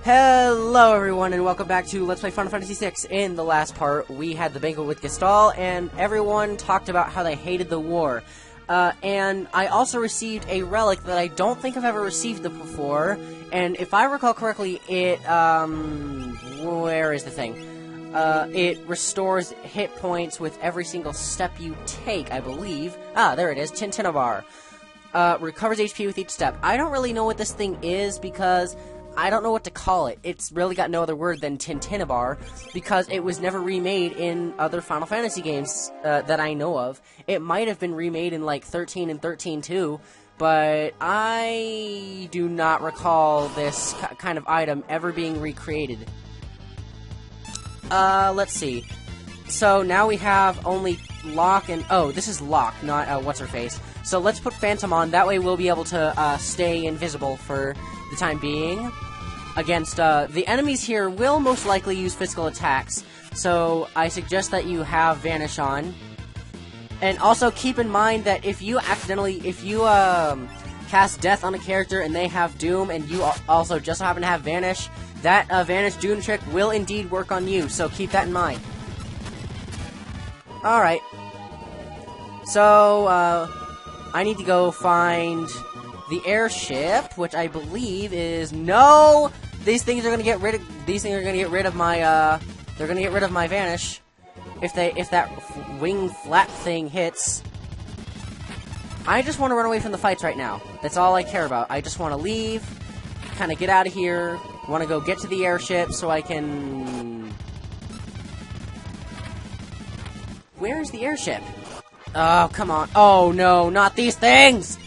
Hello everyone and welcome back to Let's Play Final Fantasy VI. In the last part, we had the banquet with Gestahl, and everyone talked about how they hated the war. And I also received a relic that I don't think I've ever received before, and if I recall correctly, it, where is the thing? It restores hit points with every single step you take, I believe. Ah, there it is, Tintinnabar. Recovers HP with each step. I don't really know what this thing is because I don't know what to call it. It's really got no other word than Tintinnabar because it was never remade in other Final Fantasy games that I know of. It might have been remade in like 13 and 13 too, but I do not recall this kind of item ever being recreated. Let's see. So now we have only Locke and... Oh, this is Locke, not What's-Her-Face. So let's put Phantom on. That way we'll be able to stay invisible for the time being. Against, the enemies here will most likely use physical attacks, so I suggest that you have Vanish on. And also keep in mind that if you cast Death on a character and they have Doom, and you also just happen to have Vanish, that, Vanish Doom trick will indeed work on you, so keep that in mind. Alright. So, I need to go find the airship, which I believe is... No! These things are gonna get rid of... These things are gonna get rid of my, They're gonna get rid of my Vanish. If that wing flap thing hits. I just want to run away from the fights right now. That's all I care about. I just want to leave, kind of get out of here, want to go get to the airship so I can... Where is the airship? Oh, come on. Oh, no, not these things!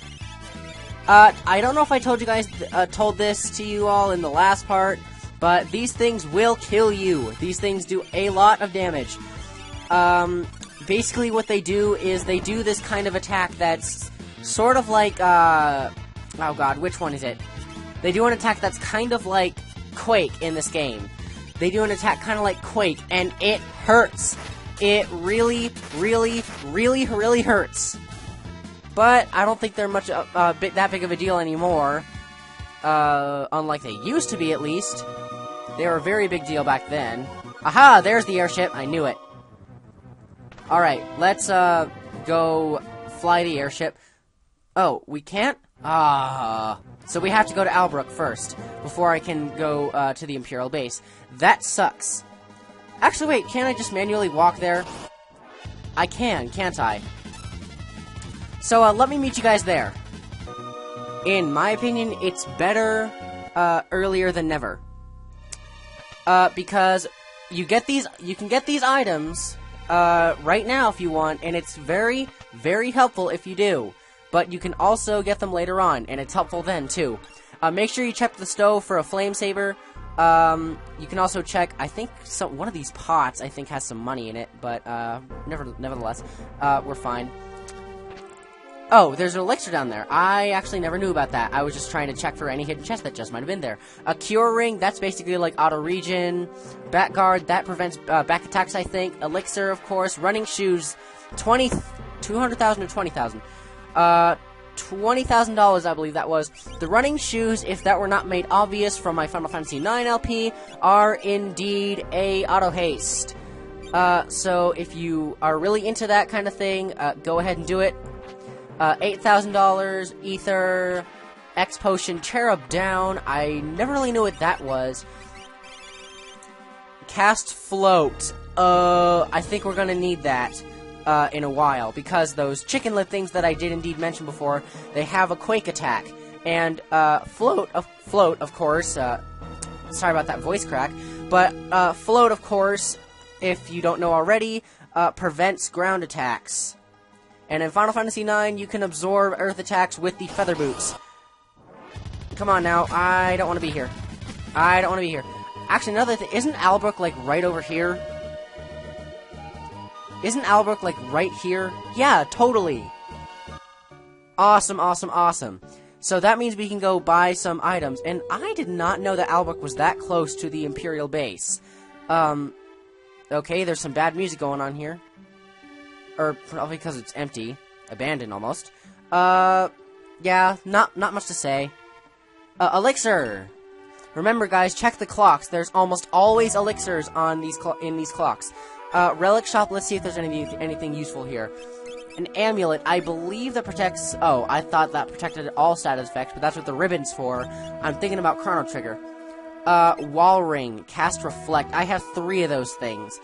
I don't know if I told you guys, told this to you all in the last part, but these things will kill you. These things do a lot of damage. Basically what they do is they do this kind of attack that's sort of like, oh god, which one is it? They do an attack that's kind of like Quake in this game. They do an attack kind of like Quake, and it hurts. It really, really, really, really hurts. But I don't think they're much that big of a deal anymore. Unlike they used to be, at least. They were a very big deal back then. Aha! There's the airship. I knew it. Alright, let's go fly the airship. Oh, we can't? So we have to go to Albrook first, before I can go to the Imperial base. That sucks. Actually, wait, can't I just manually walk there? I can, can't I? So, let me meet you guys there. In my opinion, it's better, earlier than never. Because you can get these items, right now if you want, and it's very, very helpful if you do. But you can also get them later on, and it's helpful then, too. Make sure you check the stove for a flame saber. You can also check, I think, one of these pots, I think, has some money in it, but, nevertheless, we're fine. Oh, there's an elixir down there. I actually never knew about that. I was just trying to check for any hidden chest that just might have been there. A cure ring, that's basically like auto-regen. Back guard, that prevents back attacks, I think. Elixir, of course. Running shoes, 200,000 or 20,000. $20,000, I believe that was. The running shoes, if that were not made obvious from my Final Fantasy IX LP, are indeed a auto-haste. So if you are really into that kind of thing, go ahead and do it. $8,000, Ether, X Potion, Cherub Down. I never really knew what that was. Cast Float. I think we're gonna need that, in a while, because those chicken lip things that I did indeed mention before, they have a Quake attack. And, Float, of course, sorry about that voice crack, but, Float, of course, if you don't know already, prevents ground attacks. And in Final Fantasy IX, you can absorb earth attacks with the feather boots. Come on now, I don't want to be here. I don't want to be here. Actually, another thing, isn't Albrook, like, right over here? Isn't Albrook, like, right here? Yeah, totally. Awesome, awesome, awesome. So that means we can go buy some items. And I did not know that Albrook was that close to the Imperial base. Okay, there's some bad music going on here. Or probably because it's empty. Abandoned, almost. Yeah, not much to say. Elixir! Remember, guys, check the clocks. There's almost always elixirs on in these clocks. Relic shop, let's see if there's anything useful here. An amulet, I believe that protects... Oh, I thought that protected all status effects, but that's what the ribbon's for. I'm thinking about Chrono Trigger. Wall ring, cast reflect. I have 3 of those things.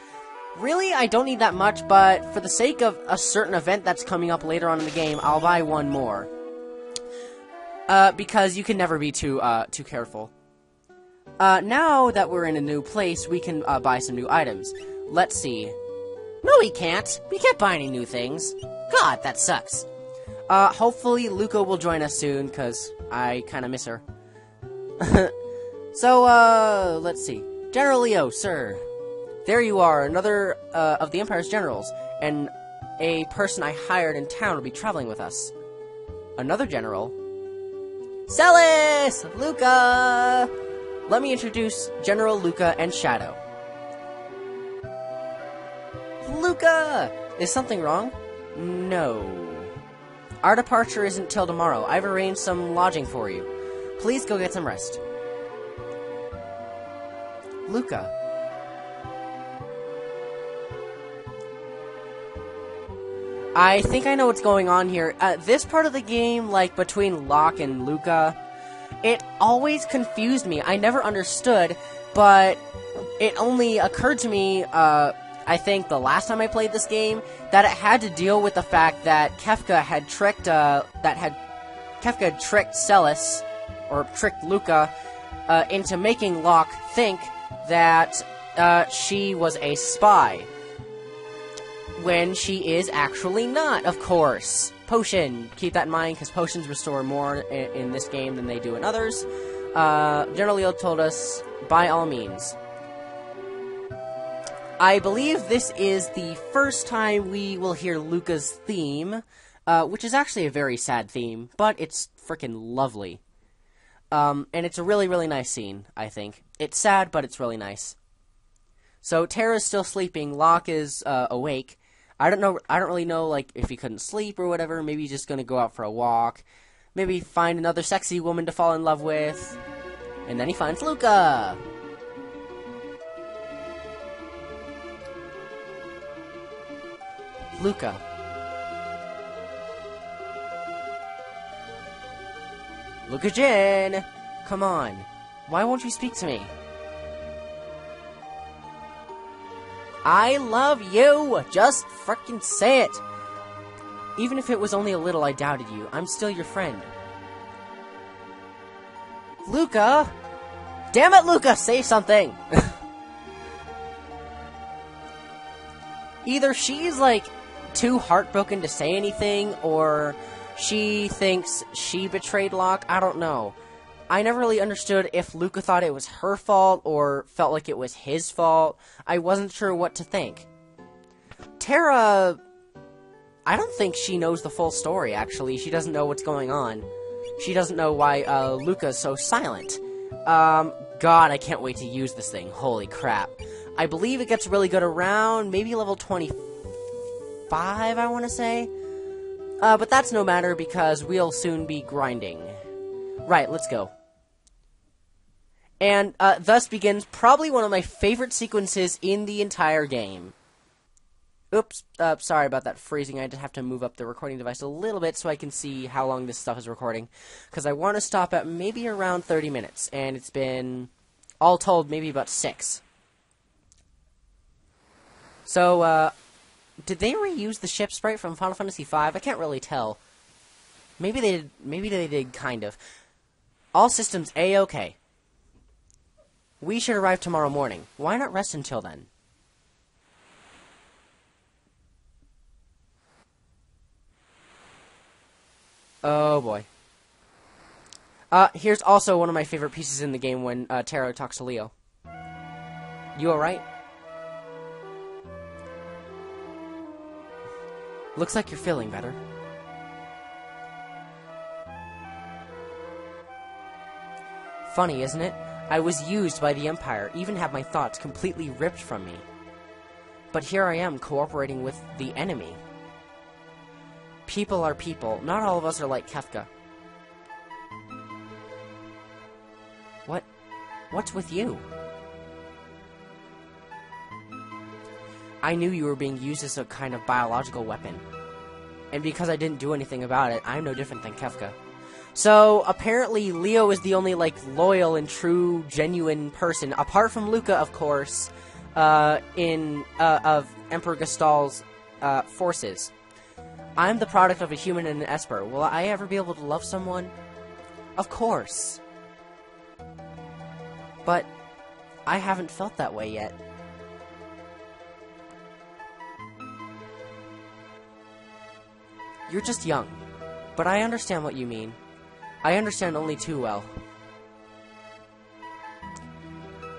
Really, I don't need that much, but for the sake of a certain event that's coming up later on in the game, I'll buy 1 more. Because you can never be too careful. Now that we're in a new place, we can buy some new items. Let's see. No, we can't. We can't buy any new things. God, that sucks. Hopefully Luca will join us soon, because I kind of miss her. So, let's see. General Leo, sir. There you are, another of the Empire's generals, and a person I hired in town will be traveling with us. Another general? Celis! Luca! Let me introduce General Luca and Shadow. Luca! Is something wrong? No. Our departure isn't till tomorrow. I've arranged some lodging for you. Please go get some rest. Luca. I think I know what's going on here. This part of the game, like, between Locke and Luca, it always confused me. I never understood, but it only occurred to me, I think the last time I played this game, that it had to deal with the fact that Kefka had tricked, Celis, or tricked Luca, into making Locke think that, she was a spy. When she is actually not, of course. Potion. Keep that in mind, because potions restore more in this game than they do in others. General Leo told us, by all means. I believe this is the first time we will hear Luca's theme, which is actually a very sad theme, but it's frickin' lovely. And it's a really, really nice scene, I think. It's sad, but it's really nice. So, Terra's still sleeping, Locke is awake. I don't really know, like, if he couldn't sleep or whatever. Maybe he's just gonna go out for a walk. Maybe find another sexy woman to fall in love with. And then he finds Luca! Luca. Luca-Jin! Come on. Why won't you speak to me? I love you! Just frickin' say it! Even if it was only a little, I doubted you. I'm still your friend. Luca! Damn it, Luca! Say something! Either she's, like, too heartbroken to say anything, or she thinks she betrayed Locke. I don't know. I never really understood if Luca thought it was her fault or felt like it was his fault. I wasn't sure what to think. Terra... I don't think she knows the full story, actually. She doesn't know what's going on. She doesn't know why Luca's so silent. God, I can't wait to use this thing. Holy crap. I believe it gets really good around maybe level 25, I want to say. But that's no matter because we'll soon be grinding. Right, let's go. And thus begins probably one of my favorite sequences in the entire game. Oops, sorry about that freezing. I just have to move up the recording device a little bit so I can see how long this stuff is recording. Because I want to stop at maybe around 30 minutes, and it's been, all told, maybe about 6. So, did they reuse the ship sprite from Final Fantasy V? I can't really tell. Maybe they did, kind of. All systems A-okay. We should arrive tomorrow morning. Why not rest until then? Oh boy. Here's also one of my favorite pieces in the game when Terra talks to Leo. You alright? Looks like you're feeling better. Funny, isn't it? I was used by the Empire, even had my thoughts completely ripped from me. But here I am, cooperating with the enemy. People are people. Not all of us are like Kefka. What? What's with you? I knew you were being used as a kind of biological weapon. And because I didn't do anything about it, I'm no different than Kefka. So, apparently, Leo is the only, like, loyal and true, genuine person, apart from Luca, of course, of Emperor Gestal's, forces. I'm the product of a human and an Esper. Will I ever be able to love someone? Of course. But I haven't felt that way yet. You're just young, but I understand what you mean. I understand only too well.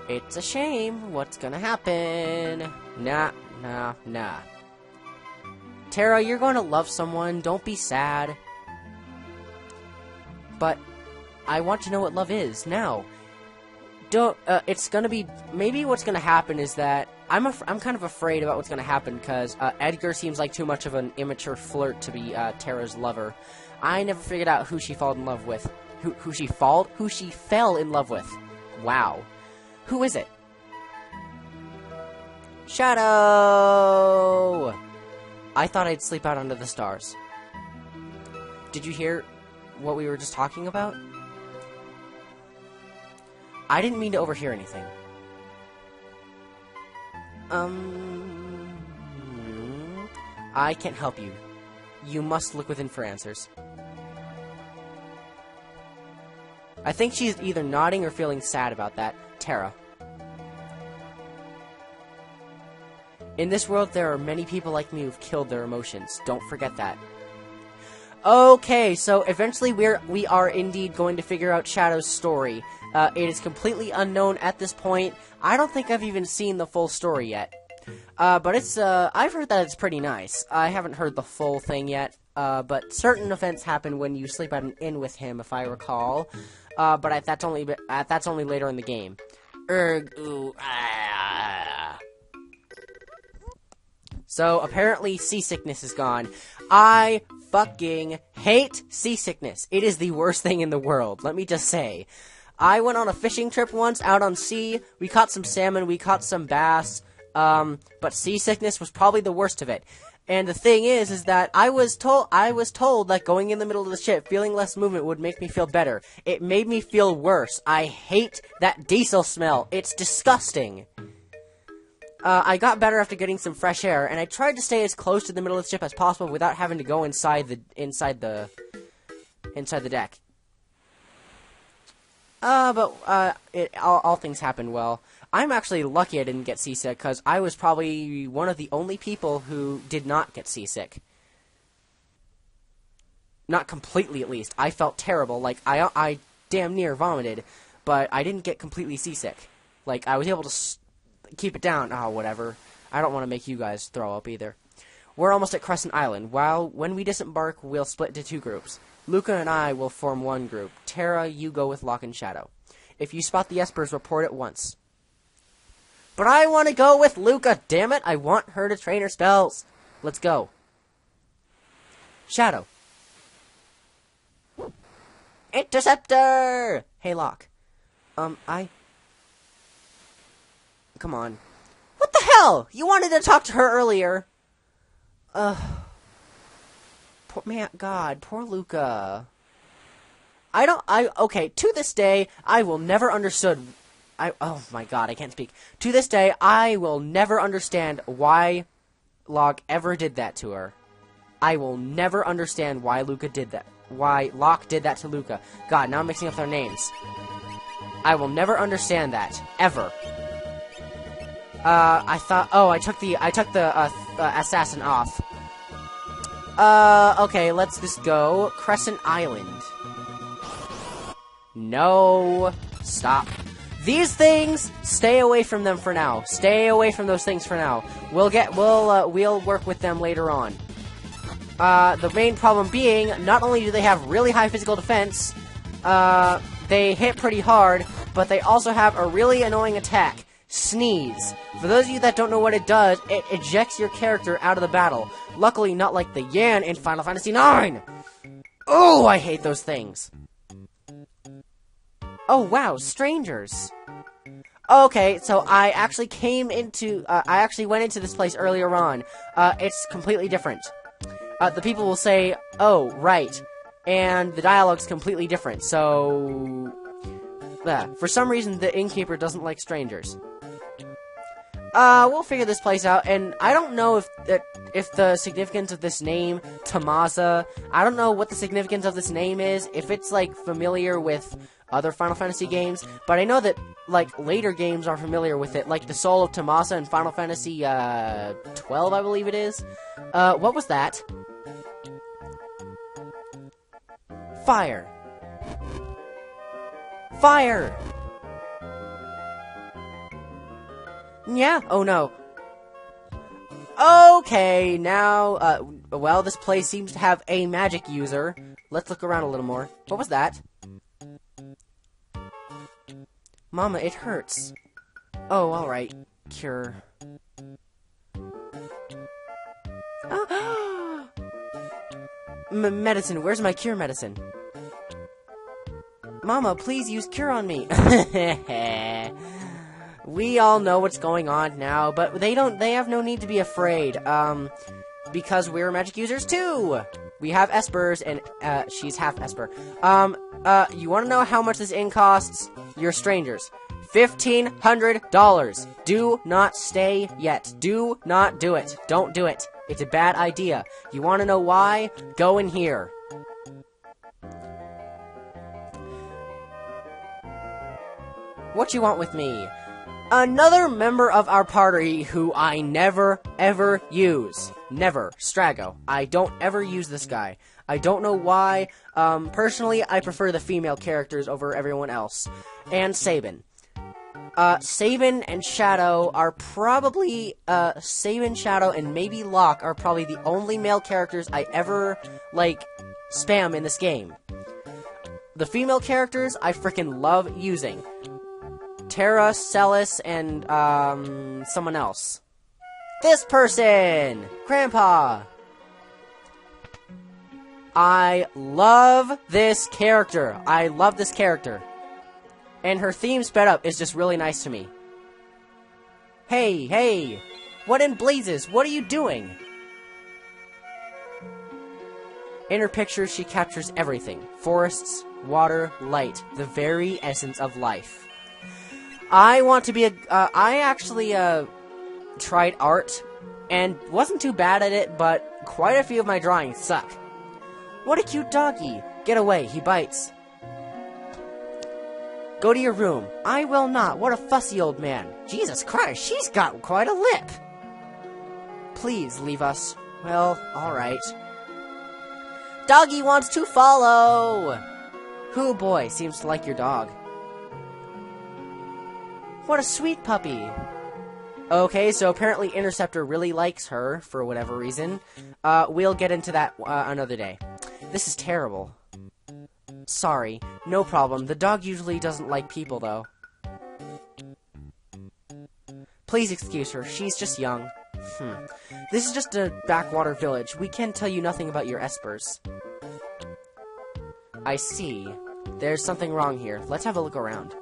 It's a shame. What's gonna happen? Nah. Terra, you're going to love someone. Don't be sad. But I want to know what love is now. It's gonna be, maybe what's gonna happen is that I'm kind of afraid about what's gonna happen because Edgar seems like too much of an immature flirt to be Terra's lover. I never figured out who she fell in love with. Who she fell in love with. Wow. Who is it? Shadow! I thought I'd sleep out under the stars. Did you hear what we were just talking about? I didn't mean to overhear anything. I can't help you. You must look within for answers. I think she's either nodding or feeling sad about that. Terra. In this world, there are many people like me who've killed their emotions. Don't forget that. Okay, so eventually we are indeed going to figure out Shadow's story. It is completely unknown at this point. I don't think I've even seen the full story yet. But it's, I've heard that it's pretty nice. I haven't heard the full thing yet, but certain events happen when you sleep at an inn with him, if I recall. But that's only later in the game. So, apparently, seasickness is gone. I fucking hate seasickness. It is the worst thing in the world, let me just say. I went on a fishing trip once, out on sea. We caught some salmon, we caught some bass. But seasickness was probably the worst of it. And the thing is that I was told that going in the middle of the ship, feeling less movement would make me feel better. It made me feel worse. I hate that diesel smell. It's disgusting. I got better after getting some fresh air, and I tried to stay as close to the middle of the ship as possible without having to go inside the deck. But all things happened well. I'm actually lucky I didn't get seasick, because I was probably one of the only people who did not get seasick. Not completely, at least. I felt terrible. Like, I damn near vomited, but I didn't get completely seasick. Like, I was able to keep it down. Oh, whatever. I don't want to make you guys throw up either. We're almost at Crescent Island. When we disembark, we'll split into two groups. Luca and I will form one group. Terra, you go with Locke and Shadow. If you spot the Espers, report at once. But I want to go with Luca, damn it! I want her to train her spells. Let's go. Shadow. Interceptor! Hey, Locke. Come on. What the hell? You wanted to talk to her earlier. Poor Luca. Okay, to this day, I will never understood. Oh my god, I can't speak. To this day, I will never understand why Locke ever did that to her. I will never understand why Luca did that. Why Locke did that to Luca. God, now I'm mixing up their names. I will never understand that. Ever. I took the assassin off. Okay, let's just go. Crescent Island. No. Stop. These things, stay away from them for now. Stay away from those things for now. We'll work with them later on. The main problem being, not only do they have really high physical defense, they hit pretty hard, but they also have a really annoying attack. Sneeze. For those of you that don't know what it does, it ejects your character out of the battle. Luckily, not like the Yan in Final Fantasy IX! Oh, I hate those things. Oh, wow, strangers. Okay, so I actually I actually went into this place earlier on. It's completely different. The people will say, "Oh, right," and the dialogue's completely different. So, for some reason, the innkeeper doesn't like strangers. We'll figure this place out, and I don't know if the significance of this name, Tamaza, I don't know what the significance of this name is, if it's, like, familiar with other Final Fantasy games, but I know that, like, later games are familiar with it, like the Soul of Tamaza in Final Fantasy, 12, I believe it is. What was that? Fire! Fire! Yeah, oh no. Okay, now, well, this place seems to have a magic user. Let's look around a little more. What was that? Mama, it hurts. Oh, alright. Cure. Medicine, where's my cure medicine? Mama, please use cure on me. We all know what's going on now, but they have no need to be afraid, because we're magic users too! We have Espers, and, she's half Esper. You wanna know how much this inn costs? You're strangers. $1,500! Do not stay yet. Do not do it. Don't do it. It's a bad idea. You wanna know why? Go in here. What you want with me? Another member of our party who I never, ever use. Never. Strago. I don't ever use this guy. I don't know why. Personally, I prefer the female characters over everyone else. And Sabin. Sabin and Shadow are probably, Sabin, Shadow, and maybe Locke are probably the only male characters I ever, like, spam in this game. The female characters I frickin' love using. Terra, Celis, and, someone else. This person! Grandpa! I love this character. I love this character. And her theme sped up is just really nice to me. Hey, hey! What in blazes? What are you doing? In her pictures, she captures everything. Forests, water, light. The very essence of life. I want to be I actually, tried art, and wasn't too bad at it, but quite a few of my drawings suck. What a cute doggy! Get away, he bites. Go to your room. I will not. What a fussy old man. Jesus Christ, she's got quite a lip. Please leave us. Well, alright. Doggy wants to follow! Hoo boy, seems to like your dog. What a sweet puppy. Okay, so apparently Interceptor really likes her, for whatever reason. We'll get into that another day. This is terrible. Sorry, no problem. The dog usually doesn't like people, though. Please excuse her. She's just young. This is just a backwater village. We can tell you nothing about your espers. I see. There's something wrong here. Let's have a look around.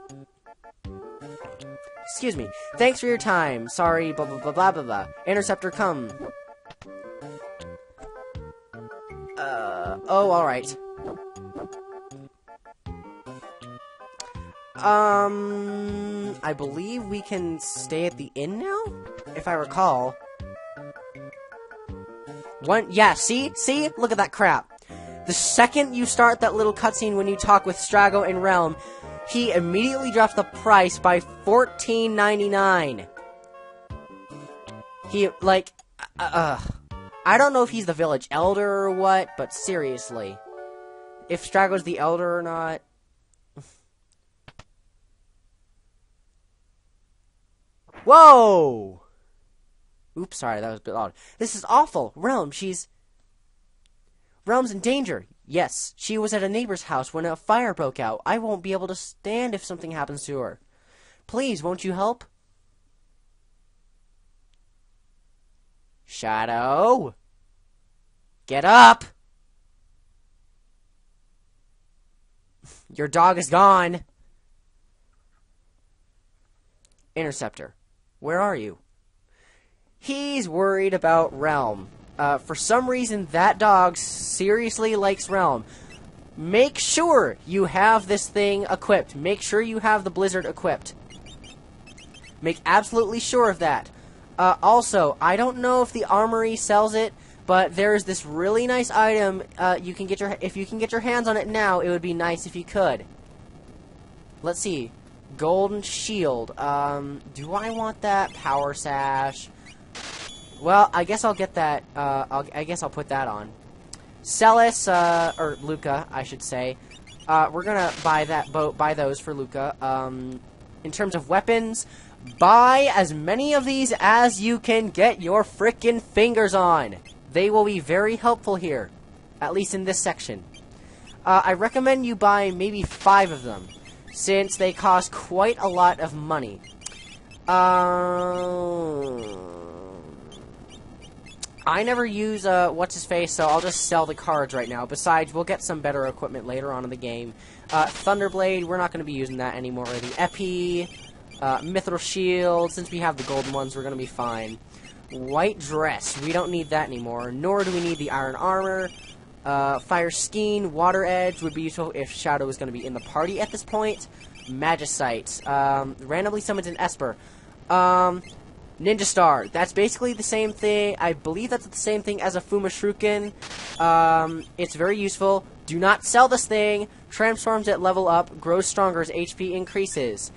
Excuse me. Thanks for your time. Sorry, blah, blah, blah, blah, blah, blah. Interceptor, come. Oh, alright. I believe we can stay at the inn now? If I recall. Yeah, see? See? Look at that crap. The second you start that little cutscene when you talk with Strago and Realm, he immediately drops the price by $14.99. He, like, I don't know if he's the village elder or what, but seriously. If Strago's the elder or not. Whoa! Oops, sorry, that was a bit loud. This is awful. Realm's in danger. Yes, she was at a neighbor's house when a fire broke out. I won't be able to stand if something happens to her. Please, won't you help? Shadow? Get up! Your dog is gone. Interceptor, where are you? He's worried about Realm. For some reason, that dog seriously likes Realm. Make sure you have this thing equipped. Make sure you have the Blizzard equipped. Make absolutely sure of that. Also, I don't know if the Armory sells it, but there's this really nice item if you can get your hands on it now, it would be nice if you could. Let's see. Golden Shield. Do I want that? Power Sash. Well, I guess I'll get that. I guess I'll put that on. Celis, or Luca, I should say. We're gonna buy those for Luca. In terms of weapons, buy as many of these as you can get your frickin' fingers on. They will be very helpful here, at least in this section. I recommend you buy maybe 5 of them, since they cost quite a lot of money. I never use, what's-his-face, so I'll just sell the cards right now. Besides, we'll get some better equipment later on in the game. Thunderblade, we're not going to be using that anymore. The Epi, Mithril Shield, since we have the golden ones, we're going to be fine. White Dress, we don't need that anymore, nor do we need the Iron Armor. Fire Skein, Water Edge would be useful if Shadow is going to be in the party at this point. Magicite, randomly summons an Esper. Ninja Star, that's basically the same thing. I believe that's the same thing as a Fuma Shuriken. It's very useful. Do not sell this thing. Transforms at level up, grows stronger as HP increases.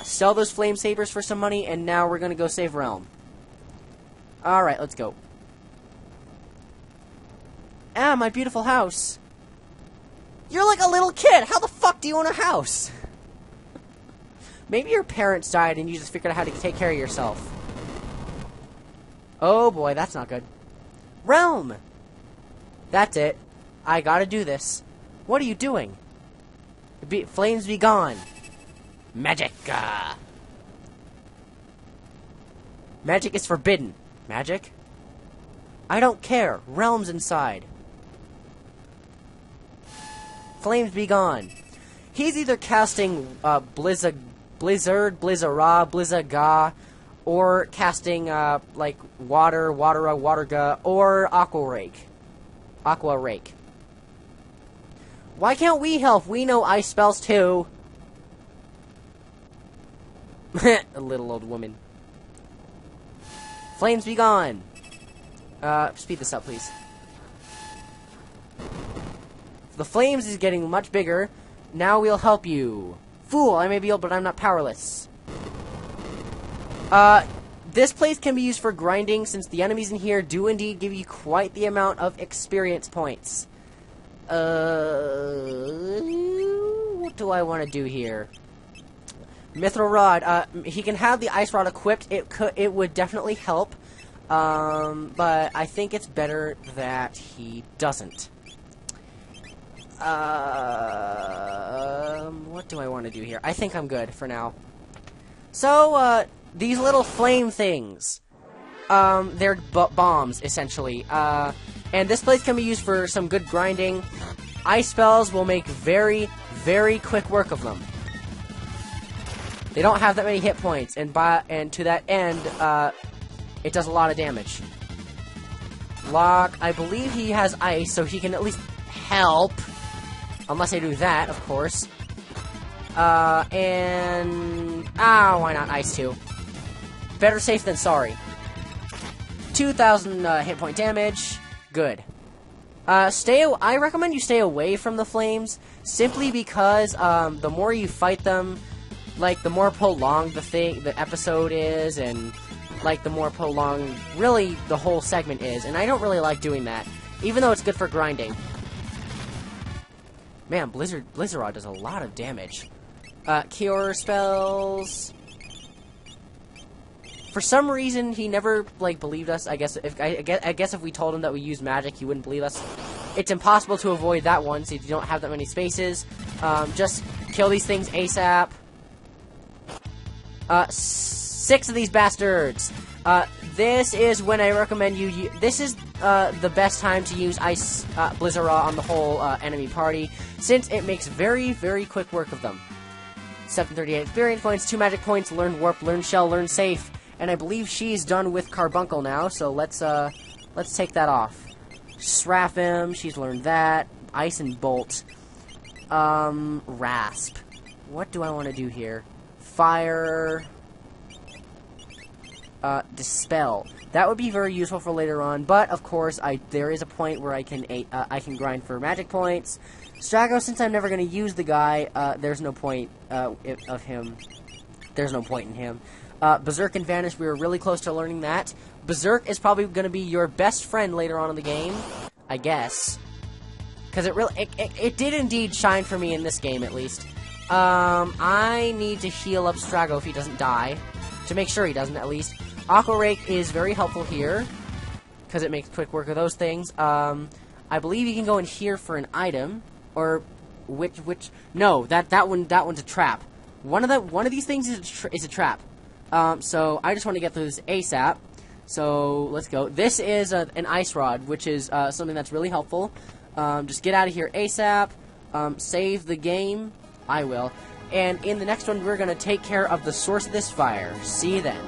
Sell those Flame Sabers for some money, and now we're going to go save Realm. Alright, let's go. Ah, my beautiful house. You're like a little kid. How the fuck do you own a house? Maybe your parents died and you just figured out how to take care of yourself. Oh boy, that's not good. Realm! That's it. I gotta do this. What are you doing? Flames be gone. Magic! Magic is forbidden. Magic? I don't care. Realm's inside. Flames be gone. He's either casting Blizzard, Blizzaga, or casting like Waterga, or Aqua Rake. Why can't we help? We know ice spells too. A little old woman. Flames be gone. Speed this up, please. The flames is getting much bigger. Now we'll help you. Fool, I may be old, but I'm not powerless. This place can be used for grinding, since the enemies in here do indeed give you quite the amount of experience points. What do I want to do here? Mithril Rod, he can have the Ice Rod equipped. It would definitely help. But I think it's better that he doesn't. What do I want to do here? I think I'm good for now. So, these little flame things. They're bombs, essentially. And this place can be used for some good grinding. Ice spells will make very, very quick work of them. They don't have that many hit points, and to that end, it does a lot of damage. Locke, I believe he has ice, so he can at least help. Unless I do that, of course. Why not ice too? Better safe than sorry. 2,000 hit point damage. Good. I recommend you stay away from the flames, simply because the more you fight them, like the more prolonged the episode is, and like the more prolonged really the whole segment is, and I don't really like doing that, even though it's good for grinding. Man, Blizzard Rod does a lot of damage. Cure spells. For some reason, he never believed us. I guess if we told him that we use magic, he wouldn't believe us. It's impossible to avoid that one, since you don't have that many spaces. Just kill these things ASAP. 6 of these bastards. This is when I recommend you. This is the best time to use Ice Blizzard Rod on the whole enemy party, since it makes very, very quick work of them. 738 experience points, 2 magic points, learn warp, learn shell, learn safe. And I believe she's done with Carbuncle now, so let's take that off. Seraphim, she's learned that. Ice and Bolt. Rasp. What do I want to do here? Fire. Dispel. That would be very useful for later on, but of course, there is a point where I can grind for magic points. Strago, since I'm never going to use the guy, there's no point of him. There's no point in him. Berserk and Vanish, we were really close to learning that. Berserk is probably going to be your best friend later on in the game, I guess. Because it did indeed shine for me in this game, at least. I need to heal up Strago if he doesn't die. To make sure he doesn't, at least. Aqua Rake is very helpful here, because it makes quick work of those things. I believe you can go in here for an item, or no, that one's a trap. One of these things is a trap. So I just want to get through this ASAP. So let's go. This is an Ice Rod, which is something that's really helpful. Just get out of here ASAP. Save the game. I will. And in the next one, we're going to take care of the source of this fire. See you then.